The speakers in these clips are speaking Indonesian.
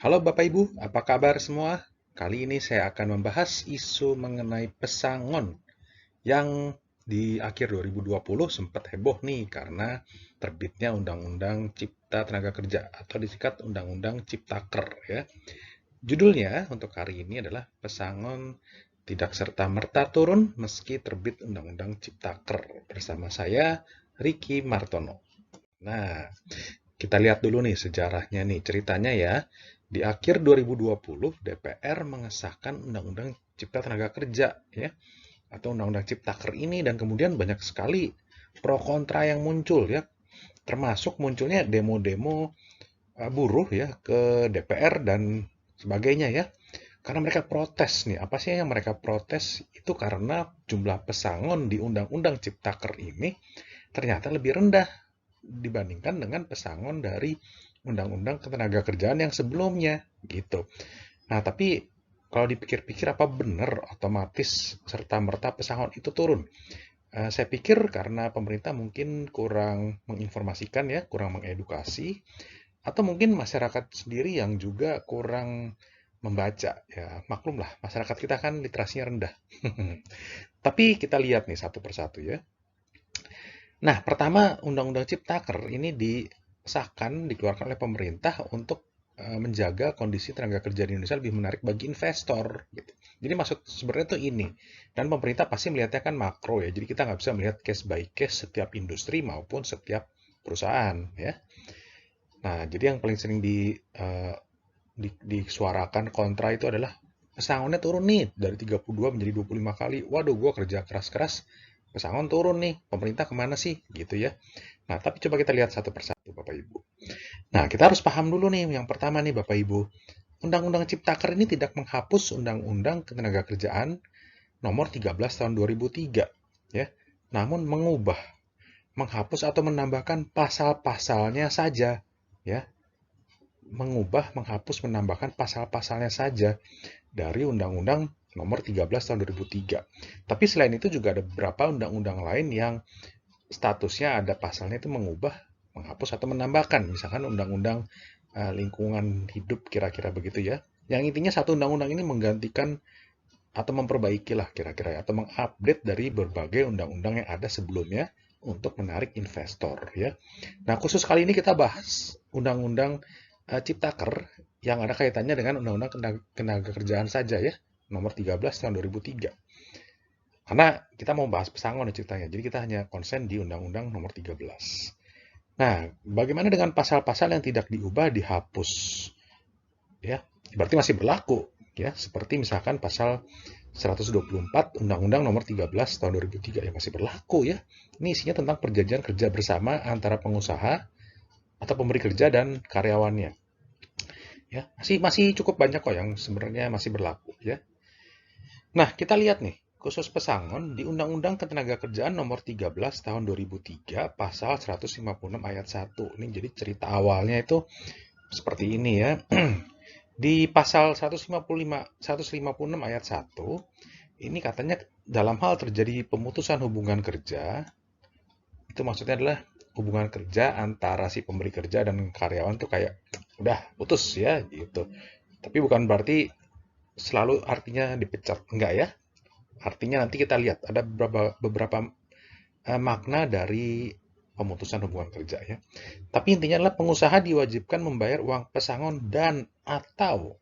Halo Bapak Ibu, apa kabar semua? Kali ini saya akan membahas isu mengenai pesangon yang di akhir 2020 sempat heboh nih karena terbitnya Undang-Undang Cipta Tenaga Kerja atau disingkat Undang-Undang Ciptaker ya. Judulnya untuk hari ini adalah pesangon tidak serta-merta turun meski terbit Undang-Undang Ciptaker bersama saya Ricky Martono. Nah, kita lihat dulu nih sejarahnya nih, ceritanya ya. Di akhir 2020, DPR mengesahkan Undang-Undang Cipta Tenaga Kerja ya, atau Undang-Undang Ciptaker ini dan kemudian banyak sekali pro kontra yang muncul ya, termasuk munculnya demo-demo buruh ya ke DPR dan sebagainya ya. Karena mereka protes nih. Apa sih yang mereka protes? Itu karena jumlah pesangon di Undang-Undang Ciptaker ini ternyata lebih rendah dibandingkan dengan pesangon dari Undang-Undang Ketenagakerjaan yang sebelumnya gitu. Nah, tapi kalau dipikir-pikir apa benar otomatis serta-merta pesangon itu turun? Saya pikir karena pemerintah mungkin kurang menginformasikan ya, kurang mengedukasi, atau mungkin masyarakat sendiri yang juga kurang membaca. Ya, maklumlah, masyarakat kita kan literasinya rendah. Tapi kita lihat nih satu persatu ya. Nah, pertama Undang-Undang Ciptaker ini disahkan, dikeluarkan oleh pemerintah untuk menjaga kondisi tenaga kerja di Indonesia lebih menarik bagi investor. Gitu. Jadi maksud sebenarnya itu ini. Dan pemerintah pasti melihatnya kan makro ya. Jadi kita nggak bisa melihat case by case setiap industri maupun setiap perusahaan ya. Nah, jadi yang paling sering disuarakan kontra itu adalah pesangonnya turun nih dari 32 menjadi 25 kali. Waduh, gua kerja keras-keras, pesangon turun nih. Pemerintah kemana sih? Gitu ya. Nah, tapi coba kita lihat satu persatu, Bapak Ibu. Nah, kita harus paham dulu nih, yang pertama nih, Bapak Ibu. Undang-Undang Ciptaker ini tidak menghapus Undang-Undang Ketenagakerjaan nomor 13 tahun 2003, ya. Namun mengubah, menghapus atau menambahkan pasal-pasalnya saja, ya. Mengubah, menghapus, menambahkan pasal-pasalnya saja dari Undang-Undang nomor 13 tahun 2003. Tapi selain itu juga ada beberapa undang-undang lain yang statusnya ada pasalnya itu mengubah, menghapus atau menambahkan. Misalkan undang-undang lingkungan hidup kira-kira begitu ya. Yang intinya satu undang-undang ini menggantikan atau memperbaiki lah kira-kira ya, atau mengupdate dari berbagai undang-undang yang ada sebelumnya untuk menarik investor ya. Nah, khusus kali ini kita bahas undang-undang Ciptaker yang ada kaitannya dengan undang-undang ketenagakerjaan saja ya, nomor 13 tahun 2003. Karena kita mau bahas pesangon ceritanya, jadi kita hanya konsen di Undang-Undang Nomor 13. Nah, bagaimana dengan pasal-pasal yang tidak diubah dihapus? Ya, berarti masih berlaku. Ya, seperti misalkan pasal 124 Undang-Undang Nomor 13 tahun 2003 yang masih berlaku ya. Ini isinya tentang perjanjian kerja bersama antara pengusaha atau pemberi kerja dan karyawannya. Ya, masih cukup banyak kok yang sebenarnya masih berlaku ya. Nah, kita lihat nih, khusus pesangon di Undang-Undang Ketenagakerjaan Nomor 13 Tahun 2003 Pasal 156 Ayat 1. Ini jadi cerita awalnya itu seperti ini ya. Di pasal 156 ayat 1, ini katanya dalam hal terjadi pemutusan hubungan kerja, itu maksudnya adalah hubungan kerja antara si pemberi kerja dan karyawan tuh kayak udah putus ya gitu. Tapi bukan berarti selalu artinya dipecat, enggak ya. Artinya nanti kita lihat ada beberapa makna dari pemutusan hubungan kerja ya. Tapi intinya adalah pengusaha diwajibkan membayar uang pesangon dan atau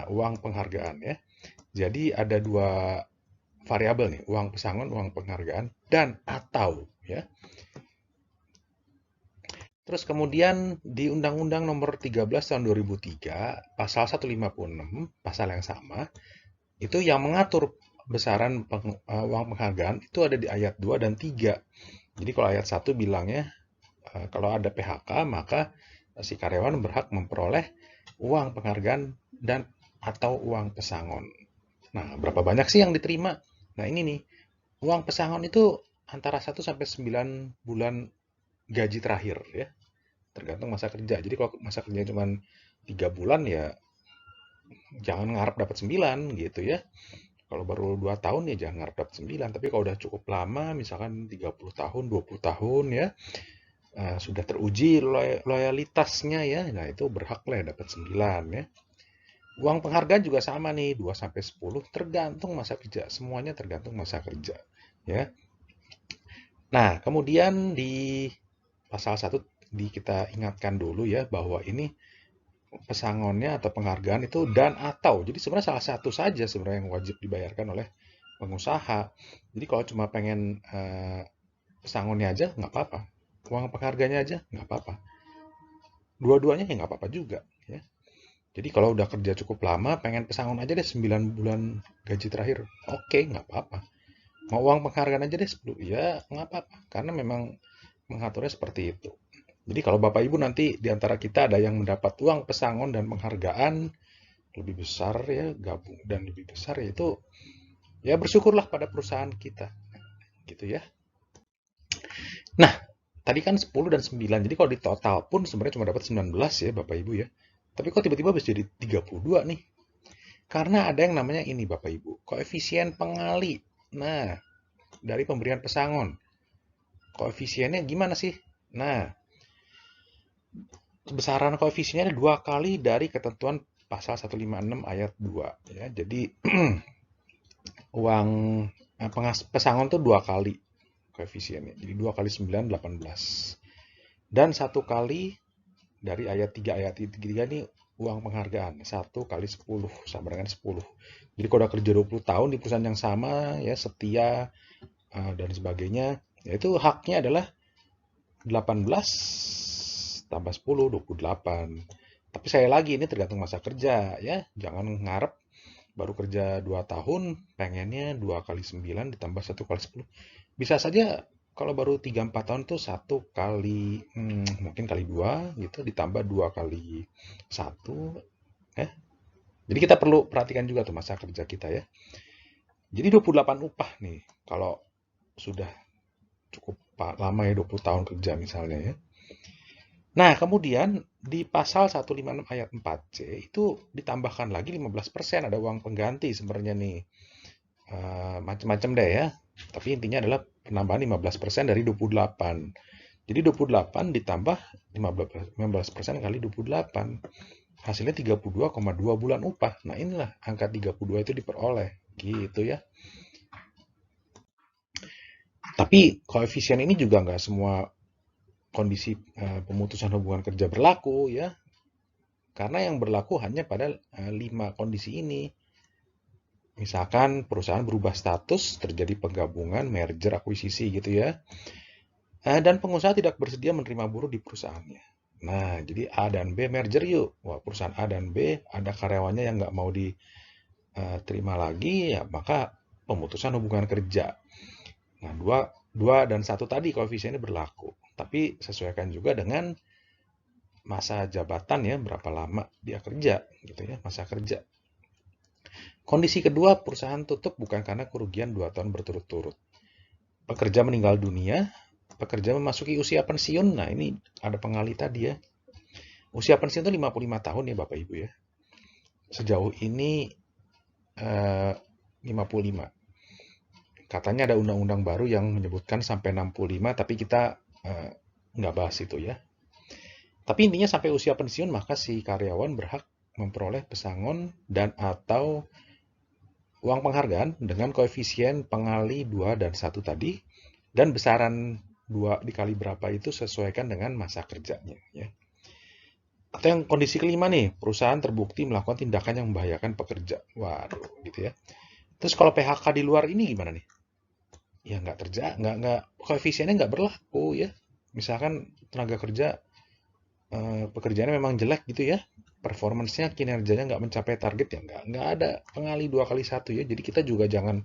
uang penghargaan ya. Jadi ada dua variabel nih, uang pesangon, uang penghargaan dan atau ya. Terus kemudian di Undang-Undang Nomor 13 Tahun 2003, Pasal 156, pasal yang sama, itu yang mengatur besaran uang penghargaan itu ada di ayat 2 dan 3. Jadi kalau ayat 1 bilangnya kalau ada PHK maka si karyawan berhak memperoleh uang penghargaan dan atau uang pesangon. Nah, berapa banyak sih yang diterima? Nah, ini nih, uang pesangon itu antara 1 sampai 9 bulan gaji terakhir ya, tergantung masa kerja. Jadi kalau masa kerja cuma 3 bulan ya jangan ngarep dapat 9 gitu ya. Kalau baru 2 tahun ya jangan ngarep dapat 9. Tapi kalau udah cukup lama, misalkan 30 tahun, 20 tahun ya, sudah teruji loyalitasnya ya, nah itu berhak lah dapat 9 ya. Uang penghargaan juga sama nih, 2 sampai 10 tergantung masa kerja. Semuanya tergantung masa kerja ya. Nah, kemudian di pasal 1 kita ingatkan dulu ya bahwa ini pesangonnya atau penghargaan itu dan atau. Jadi sebenarnya salah satu saja sebenarnya yang wajib dibayarkan oleh pengusaha. Jadi kalau cuma pengen pesangonnya aja nggak apa-apa. Uang penghargaannya aja nggak apa-apa. Dua-duanya ya nggak apa-apa juga ya. Jadi kalau udah kerja cukup lama, pengen pesangon aja deh 9 bulan gaji terakhir. Oke, nggak apa-apa. Mau uang penghargaan aja deh 10, ya nggak apa-apa. Karena memang mengaturnya seperti itu. Jadi kalau Bapak Ibu nanti di antara kita ada yang mendapat uang pesangon dan penghargaan lebih besar ya, gabung dan lebih besar yaitu ya bersyukurlah pada perusahaan kita. Gitu ya. Nah, tadi kan 10 dan 9. Jadi kalau di total pun sebenarnya cuma dapat 19 ya Bapak Ibu ya. Tapi kok tiba-tiba bisa jadi 32 nih? Karena ada yang namanya ini Bapak Ibu, koefisien pengali. Nah, dari pemberian pesangon. Koefisiennya gimana sih? Nah, besaran koefisiennya 2 kali dari ketentuan pasal 156 ayat 2 ya. Jadi uang pesangon tuh 2 kali koefisiennya. Jadi 2 kali 9 18. Dan 1 kali dari ayat 3 ini uang penghargaan 1 kali 10 sama dengan 10. Jadi kalau udah kerja 20 tahun di perusahaan yang sama ya setia dan sebagainya, yaitu haknya adalah 18 tambah 10 28. Tapi saya lagi ini tergantung masa kerja ya. Jangan ngarep baru kerja 2 tahun pengennya 2 kali 9 ditambah 1 kali 10. Bisa saja kalau baru 3-4 tahun tuh 1 kali mungkin kali 2 gitu ditambah 2 kali 1 ya. Jadi kita perlu perhatikan juga tuh masa kerja kita ya. Jadi 28 upah nih kalau sudah cukup lama ya 20 tahun kerja misalnya ya. Nah, kemudian di pasal 156 ayat 4C itu ditambahkan lagi 15% ada uang pengganti sebenarnya nih. Macam-macam deh ya. Tapi intinya adalah penambahan 15% dari 28. Jadi 28 ditambah 15% kali 28. Hasilnya 32,2 bulan upah. Nah, inilah angka 32 itu diperoleh. Gitu ya. Tapi koefisien ini juga nggak semua kondisi pemutusan hubungan kerja berlaku ya. Karena yang berlaku hanya pada 5 kondisi ini. Misalkan perusahaan berubah status, terjadi penggabungan, merger, akuisisi gitu ya. Dan pengusaha tidak bersedia menerima buruh di perusahaannya. Nah, jadi A dan B merger yuk. Wah, perusahaan A dan B ada karyawannya yang nggak mau diterima lagi, ya maka pemutusan hubungan kerja. Nah, 2 dan 1 tadi koefisiennya berlaku. Tapi sesuaikan juga dengan masa jabatan ya, berapa lama dia kerja gitu ya, masa kerja. Kondisi kedua, perusahaan tutup bukan karena kerugian 2 tahun berturut-turut. Pekerja meninggal dunia, pekerja memasuki usia pensiun. Nah, ini ada pengali tadi ya. Usia pensiun itu 55 tahun ya Bapak Ibu ya. Sejauh ini 55. Katanya ada undang-undang baru yang menyebutkan sampai 65, tapi kita nggak bahas itu ya. Tapi intinya sampai usia pensiun, maka si karyawan berhak memperoleh pesangon dan atau uang penghargaan dengan koefisien pengali 2 dan 1 tadi, dan besaran 2 dikali berapa itu sesuaikan dengan masa kerjanya. Ya. Atau yang kondisi kelima nih, perusahaan terbukti melakukan tindakan yang membahayakan pekerja. Waduh, gitu ya. Terus kalau PHK di luar ini gimana nih? Ya nggak koefisiennya nggak berlaku ya. Misalkan tenaga kerja pekerjaannya memang jelek gitu ya, performance-nya, kinerjanya nggak mencapai target ya nggak ada pengali 2 kali 1 ya. Jadi kita juga jangan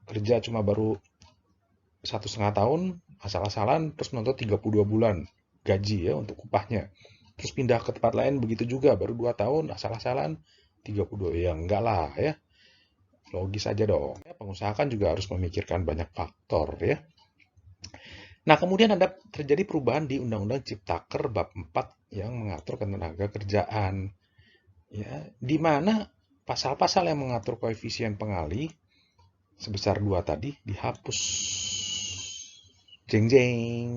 kerja cuma baru 1,5 tahun asal-asalan terus menuntut 32 bulan gaji ya untuk upahnya. Terus pindah ke tempat lain begitu juga baru 2 tahun asal-asalan 32 ya enggak lah ya. Logis aja dong. Ya, pengusaha kan juga harus memikirkan banyak faktor ya. Nah, kemudian ada terjadi perubahan di Undang-Undang Ciptaker bab 4 yang mengatur ketenaga kerjaan. Ya, di mana pasal-pasal yang mengatur koefisien pengali sebesar 2 tadi dihapus. Jeng jeng.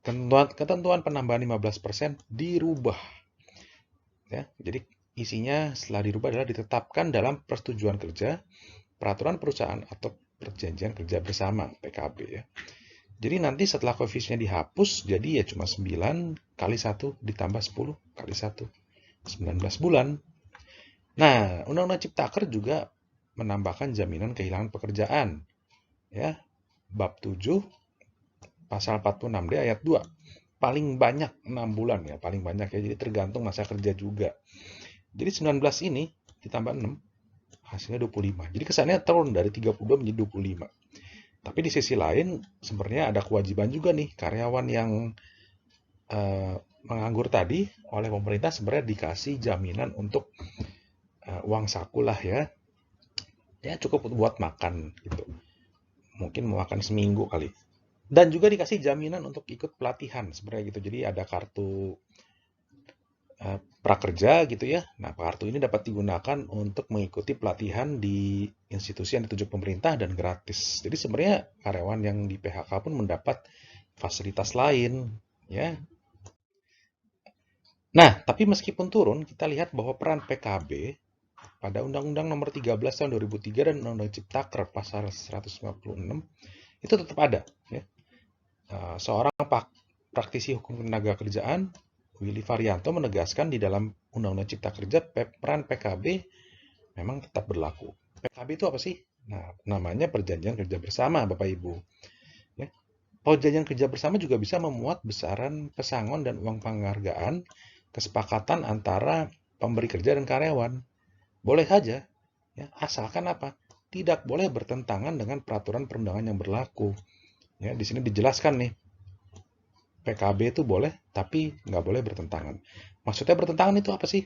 ketentuan penambahan 15% dirubah. Ya, jadi isinya setelah dirubah adalah ditetapkan dalam persetujuan kerja, peraturan perusahaan atau perjanjian kerja bersama (PKB) ya. Jadi nanti setelah koefisiennya dihapus, jadi ya cuma 9 kali 1 ditambah 10 kali 1, 19 bulan. Nah, Undang-Undang Ciptaker juga menambahkan jaminan kehilangan pekerjaan. Ya, bab 7 pasal 46D ayat 2. Paling banyak 6 bulan ya, paling banyak ya. Jadi tergantung masa kerja juga. Jadi 19 ini ditambah 6 hasilnya 25. Jadi kesannya turun dari 32 menjadi 25. Tapi di sisi lain sebenarnya ada kewajiban juga nih karyawan yang menganggur tadi oleh pemerintah sebenarnya dikasih jaminan untuk uang saku lah ya. Ya cukup buat makan gitu. Mungkin mau makan seminggu kali. Dan juga dikasih jaminan untuk ikut pelatihan sebenarnya gitu. Jadi ada kartu prakerja gitu ya. Nah, kartu ini dapat digunakan untuk mengikuti pelatihan di institusi yang ditunjuk pemerintah dan gratis. Jadi sebenarnya karyawan yang di PHK pun mendapat fasilitas lain ya. Nah, tapi meskipun turun, kita lihat bahwa peran PKB pada Undang-Undang Nomor 13 Tahun 2003 dan Undang-Undang Ciptaker Pasal 156 itu tetap ada ya. Seorang praktisi hukum tenaga kerjaan Willy Varianto menegaskan di dalam Undang-Undang Cipta Kerja peran PKB memang tetap berlaku. PKB itu apa sih? Nah, namanya Perjanjian Kerja Bersama, Bapak Ibu. Ya. Perjanjian kerja bersama juga bisa memuat besaran pesangon dan uang penghargaan kesepakatan antara pemberi kerja dan karyawan. Boleh saja, ya, asalkan apa? Tidak boleh bertentangan dengan peraturan perundangan yang berlaku. Ya, di sini dijelaskan nih, PKB itu boleh, tapi nggak boleh bertentangan. Maksudnya bertentangan itu apa sih?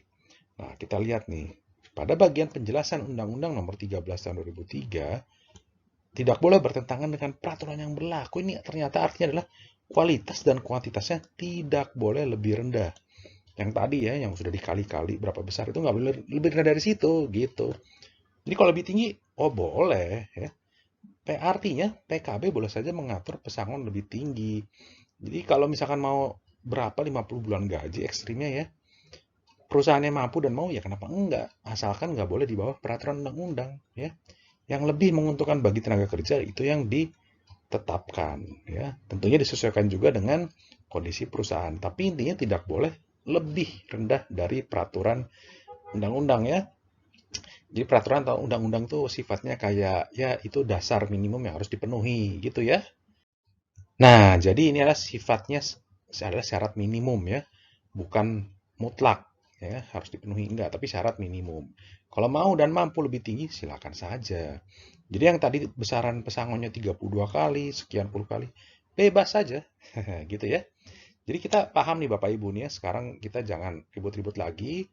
Nah, kita lihat nih. Pada bagian penjelasan Undang-Undang Nomor 13 Tahun 2003, tidak boleh bertentangan dengan peraturan yang berlaku. Ini ternyata artinya adalah kualitas dan kuantitasnya tidak boleh lebih rendah. Yang tadi ya, yang sudah dikali-kali berapa besar itu nggak boleh lebih rendah dari situ, gitu. Jadi kalau lebih tinggi, oh boleh ya. Artinya PKB boleh saja mengatur pesangon lebih tinggi. Jadi kalau misalkan mau berapa 50 bulan gaji ekstrimnya ya, perusahaannya mampu dan mau ya kenapa enggak, asalkan nggak boleh di bawah peraturan undang-undang ya. Yang lebih menguntungkan bagi tenaga kerja itu yang ditetapkan ya. Tentunya disesuaikan juga dengan kondisi perusahaan, tapi intinya tidak boleh lebih rendah dari peraturan undang-undang ya. Jadi peraturan atau undang-undang tuh sifatnya kayak ya itu dasar minimum yang harus dipenuhi gitu ya. Nah, jadi ini adalah sifatnya adalah syarat minimum ya, bukan mutlak ya, harus dipenuhi enggak, tapi syarat minimum. Kalau mau dan mampu lebih tinggi silakan saja. Jadi yang tadi besaran pesangonnya 32 kali, sekian puluh kali, bebas saja. Gitu ya. Jadi kita paham nih Bapak Ibu nih ya, sekarang kita jangan ribut-ribut lagi.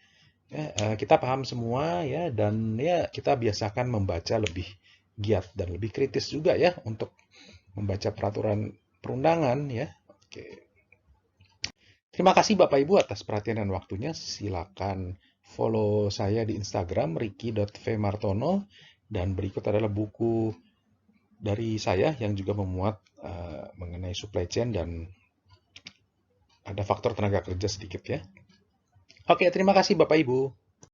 Ya, kita paham semua ya dan ya kita biasakan membaca lebih giat dan lebih kritis juga ya untuk membaca peraturan perundangan ya. Oke. Terima kasih Bapak Ibu atas perhatian dan waktunya. Silakan follow saya di Instagram ricky.vmartono dan berikut adalah buku dari saya yang juga memuat mengenai supply chain dan ada faktor tenaga kerja sedikit ya. Oke, terima kasih Bapak Ibu.